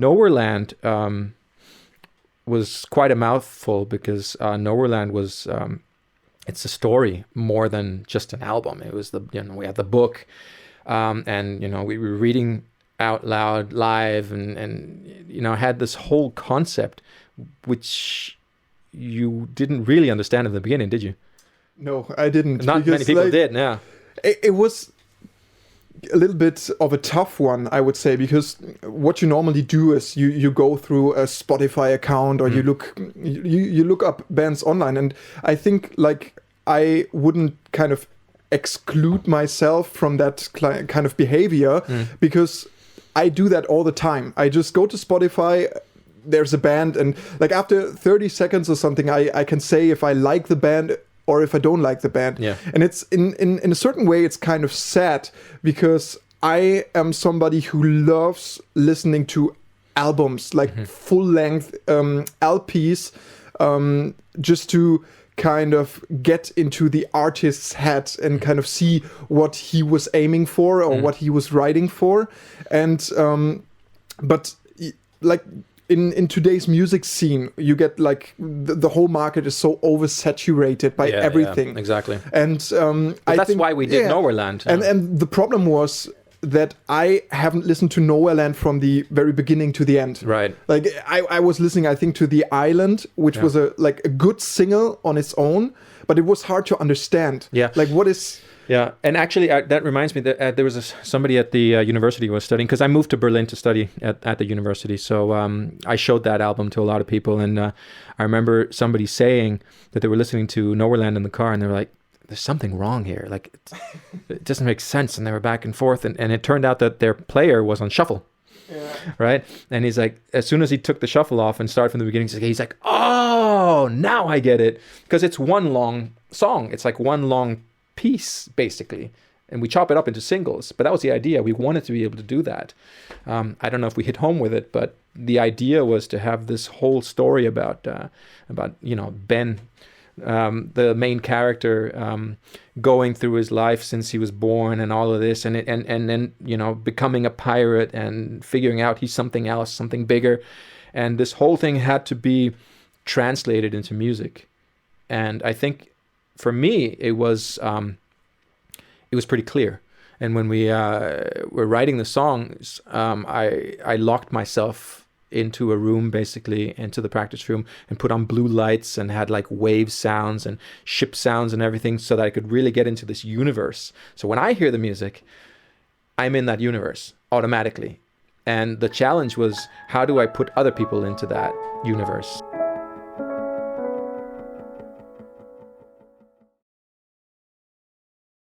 Nowhereland was quite a mouthful, because Nowhereland was it's a story more than just an album. It was we had the book, and we were reading out loud live, and had this whole concept which you didn't really understand in the beginning, did you? No, I didn't. Not many people did. Yeah, it was a little bit of a tough one, I would say, because what you normally do is you go through a Spotify account, or you look up bands online, and I think I wouldn't kind of exclude myself from that kind of behavior, because I do that all the time. I just go to Spotify, there's a band, and after 30 seconds or something, I can say if I like the band or if I don't like the band. Yeah. And it's in a certain way, it's kind of sad, because I am somebody who loves listening to albums, full length LPs, just to kind of get into the artist's head and kind of see what he was aiming for, or what he was writing for. And but in today's music scene, you get the whole market is so oversaturated by everything. Yeah, exactly. And that's why we did Nowhereland. Yeah. And the problem was that I haven't listened to Nowhereland from the very beginning to the end. Right. I was listening, I think, to The Island, which was a good single on its own, but it was hard to understand. Yeah. What is... Yeah, and actually that reminds me that there was somebody at the university who was studying, because I moved to Berlin to study at the university. So I showed that album to a lot of people, and I remember somebody saying that they were listening to Nowhereland in the car, and they were like, there's something wrong here. It doesn't make sense. And they were back and forth, and it turned out that their player was on shuffle. Yeah. Right? And he's like, as soon as he took the shuffle off and started from the beginning, he's like, oh, now I get it. Because it's one long song. It's like one long piece, basically, and we chop it up into singles. But that was the idea. We wanted to be able to do that. I don't know if we hit home with it, but the idea was to have this whole story about Ben, the main character, going through his life since he was born, and all of this, and then becoming a pirate and figuring out he's something else, something bigger, and this whole thing had to be translated into music. And I think, for me, it was pretty clear. And when we were writing the songs, I locked myself into a room, basically, into the practice room, and put on blue lights and had wave sounds and ship sounds and everything, so that I could really get into this universe. So when I hear the music, I'm in that universe automatically. And the challenge was, how do I put other people into that universe?